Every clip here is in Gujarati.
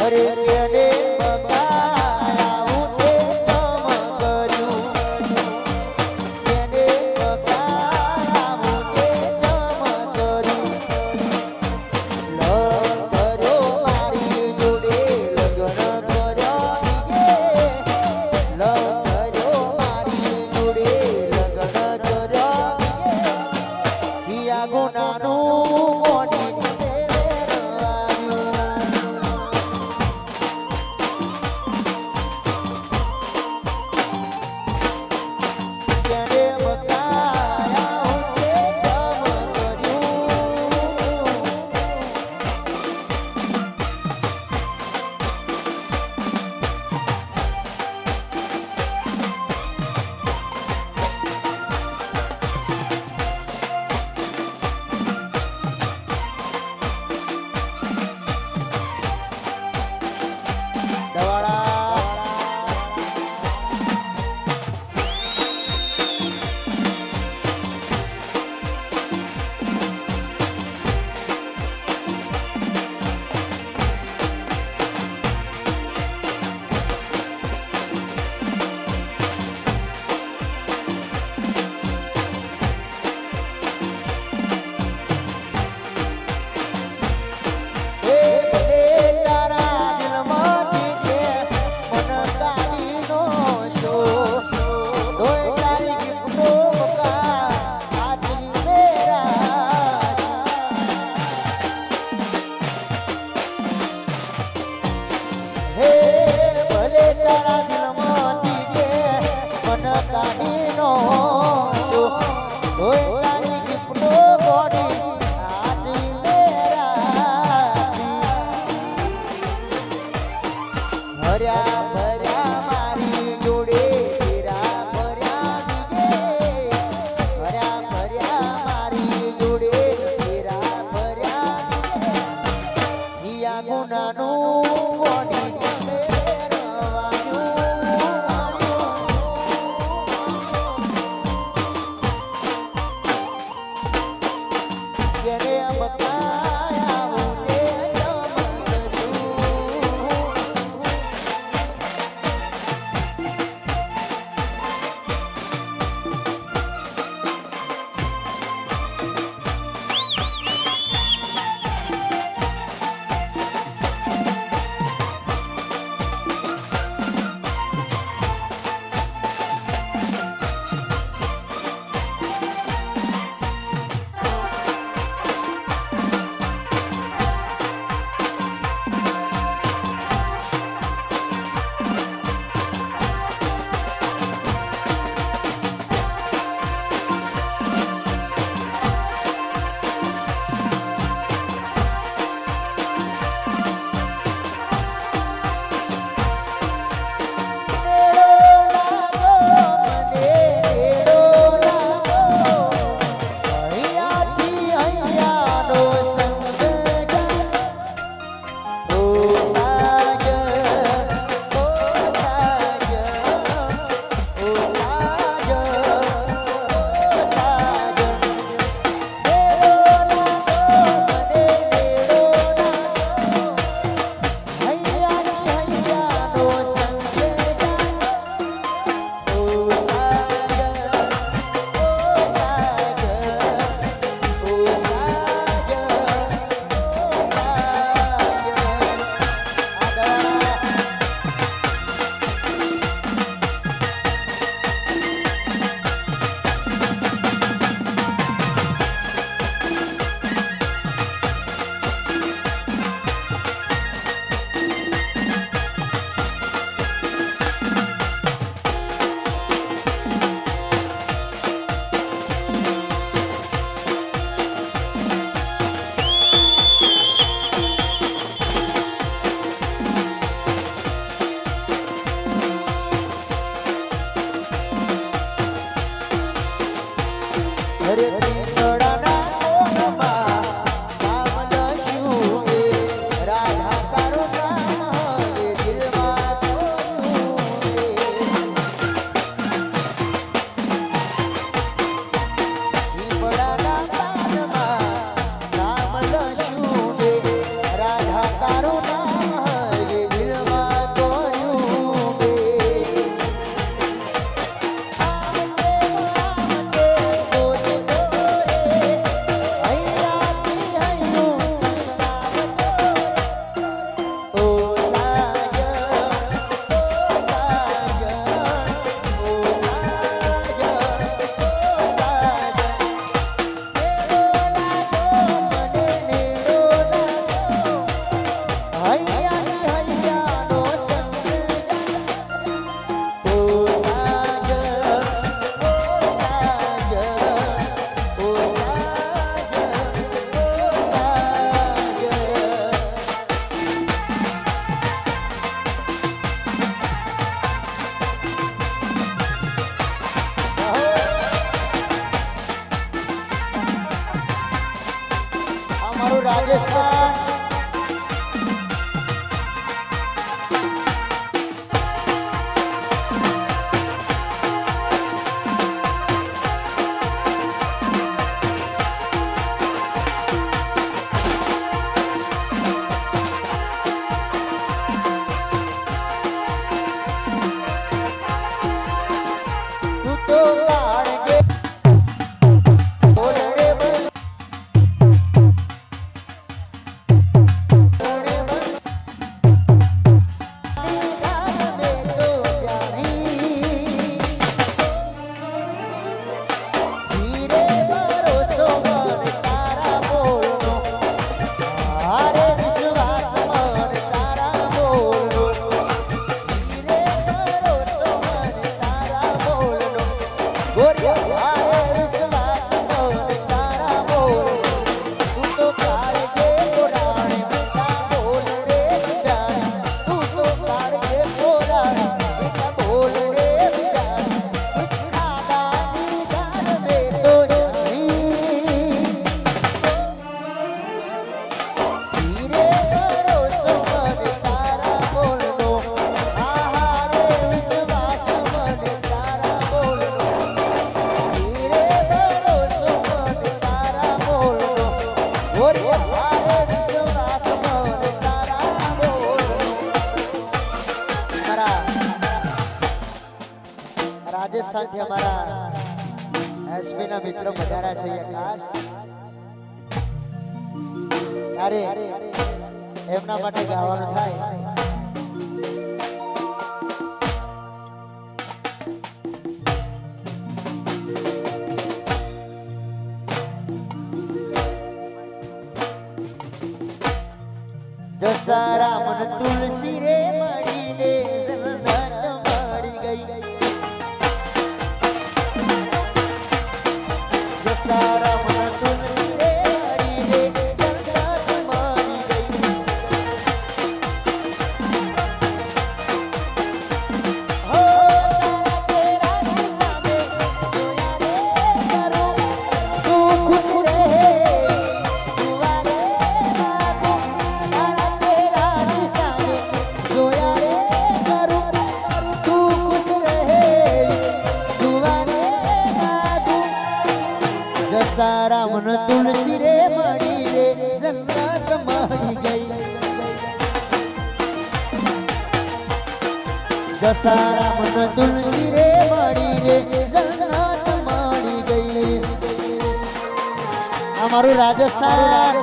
અરે કેને બકાયા ઉતે ચમકર્યું કેને બકાયા ઉતે ચમકર્યું લગર્યો મારી જોડે લગ્ન કર્યો લગર્યો મારી જોડે લગ્ન કર્યો હિયા ગુનાનું કોની રાજસ્થાનથી અમારા એસપી ના મિત્રો પધાર્યા છે ખાસ અરે એમના માટે ગાવાનું થાય દશહરા મન તુલસી રે મળીને જન્નત મળી ગઈ દશહરા મન તુલસી રે મળીને જન્નત મળી ગઈ હો તારા ચહેરાની સામે જોયા રે કરું તું ખુશ રહે સારા મન તુલસી રે મળી રે જન્નત મળી ગઈ દશહરા મન તુલસી રે મળી રે જન્નત મળી ગઈ અમારું રાજસ્થાન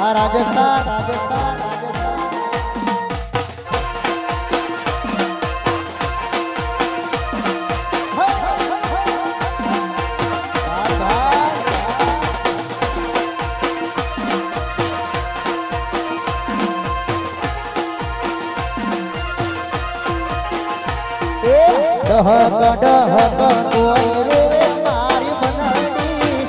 રાજસ્થાન રાજસ્થાન ડહક ડહક કોઈ રે મારી બનડી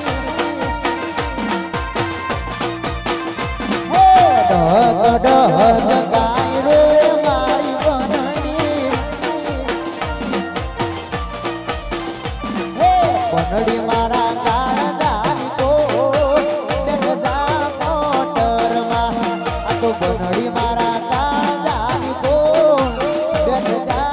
ડહક ડહક ગાય રે મારી બનડી બનડી મારા કાળદાની તો બેઠા મોટરમાં આ તો બનડી મારા કાળદાની તો બેઠા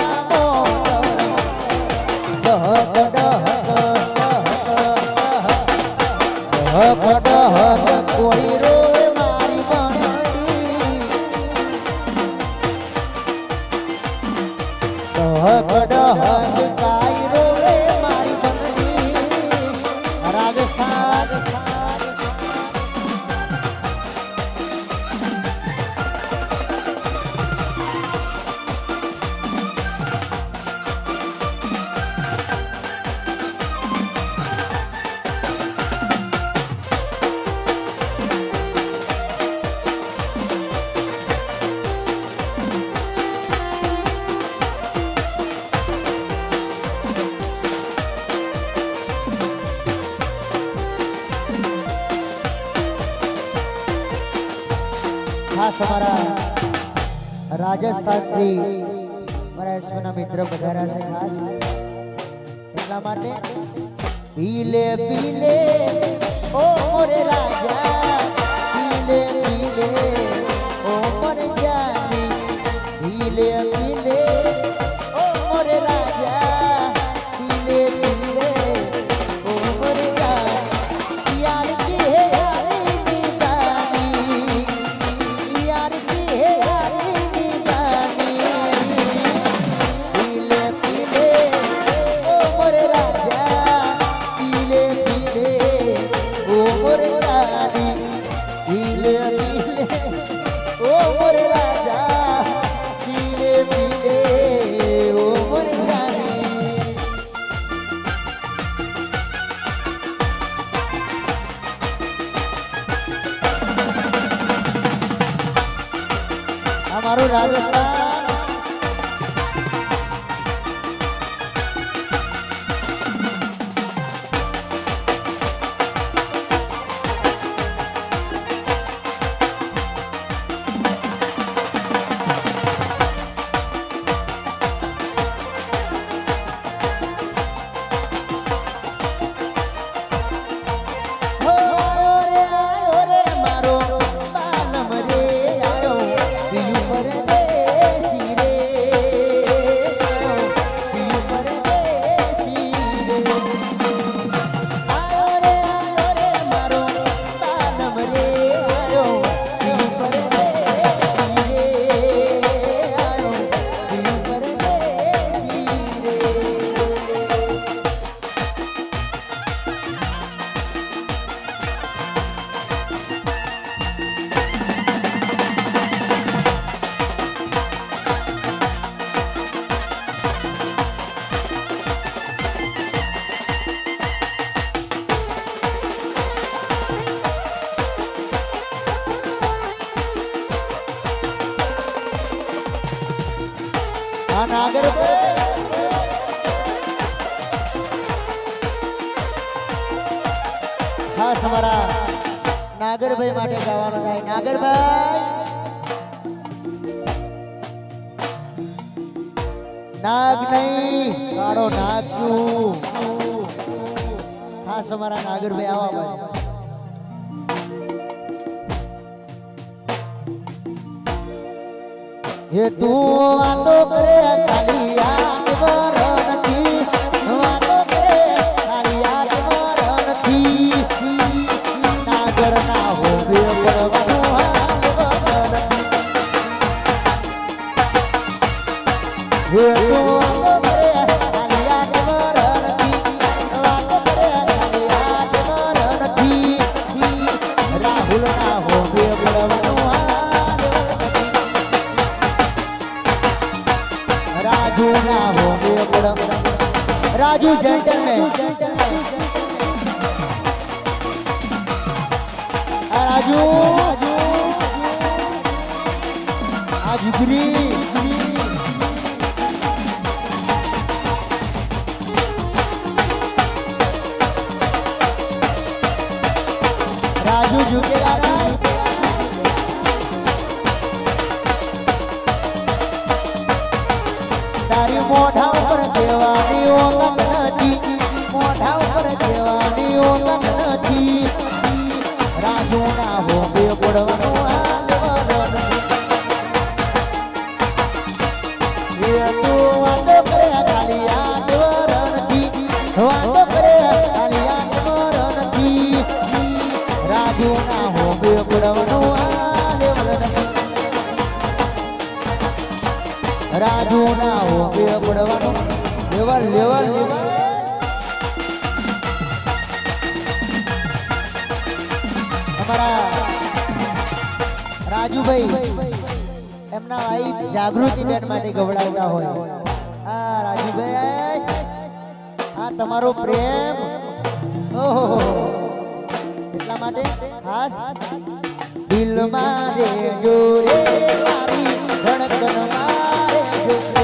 કોઈ રોય મારી બનડી ડહક કાઈ રોય મારી બનડી રાજસ્થાન ખાસ અમારા રાજસ્થાનથી મારા એસપીના મિત્ર પધાર્યા છે ખાસ એટલા માટે પીલે પીલે ઓ મોરે રાજા પીલે પીલે ઓ મોરે જાની પીલે પીલે ઓ મોરે રાજા પીલે પીલે ઓ મોરે જાની યાર કી હે યારી દીવાની યાર કી હે યારી દીવાની પીલે પીલે ઓ મોરે રાજા પીલે પીલે ઓ મોરે રાની પીલે પીલે ઓ મોરે રાજા પીલે પીલે ઓ મોરે રાની અમારું રાજસ્થાન મારો બાલમ રે આયો પિયું પર રે અમારા નાગરભાઈ માટે ગાવાનું થાય. નાગરભાઈ નાગ નહીં કાળો નાગ છું. ખાસ અમારા નાગરભાઈ આવા ભાઈ. ये तू वातो करे खाली याद मरण थी, वातो करे खाली याद मरण थी. नागर ना हो बे परवानो हाल मरण थी. ये तू वातो करे खाली याद मरण थी, वातो करे खाली याद मरण थी. राहुल ना हो बे परवानो राजू ना हो राजू जेंटलमैन राजू आज गिरी राजू झुकेगा तारी मोढा पर देवानी ओंगत नथी, मोढा पर देवानी ओंगत नथी. राजू ना हो बे पड़वानो हाल मरण थी. ये तू वातो करे खाली याद मरण थी, वातो करे खाली याद मरण थी. राजू ना हो बे पड़वानो हाल मरण थी. राजू ना हो बे पड़वानो लेवल लेवल लेवल. हमारा राजू भाई एमना वाइफ जागृति बेन माटे गवડાવતા હોય. આ राजू भाई આ તમારો પ્રેમ ઓહો એટલા માટે ખાસ દિલ મારે જોરે મારી ધડકન મારે જોરે.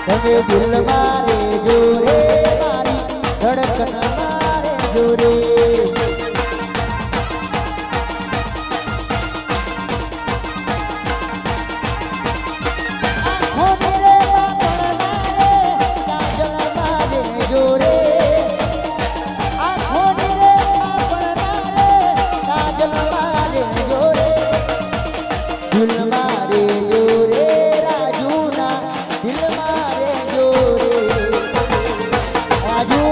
તમે દિલ મારે જોરે મારી ધડકન મારે જોરે. दिल मारे जोरे राजू ना दिल मारे जोरे. राजू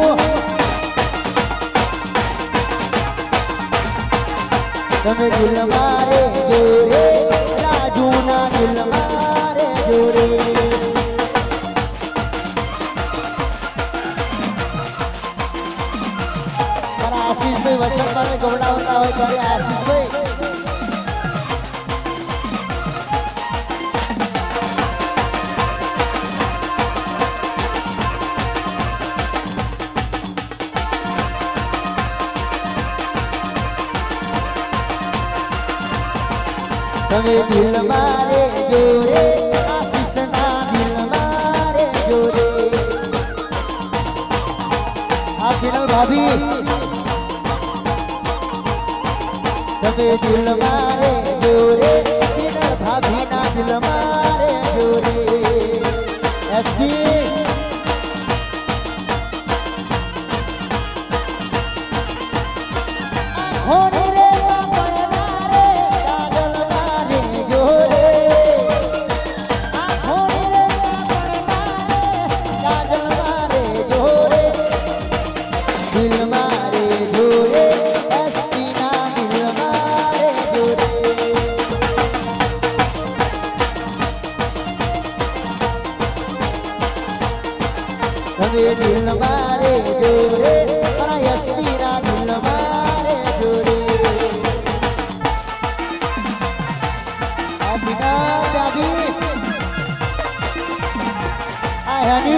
तमे दिल मारे जोरे राजू ना दिल मारे जोरे. मारा आशीष भाई वसंत माने गवડાવતા હોય ત્યારે आशीष भाई तमे दिल मारे जोरे आशीष ना दिल मारे जोरे. आप बिनल भाभी तमे दिल मारे जोरे बिनल भाभी ना दिल मारे जोरे. एसपी होने रे दिल मारे जोरे para यस्मीना दिल मारे जोरे. अभिना दादी आई हनी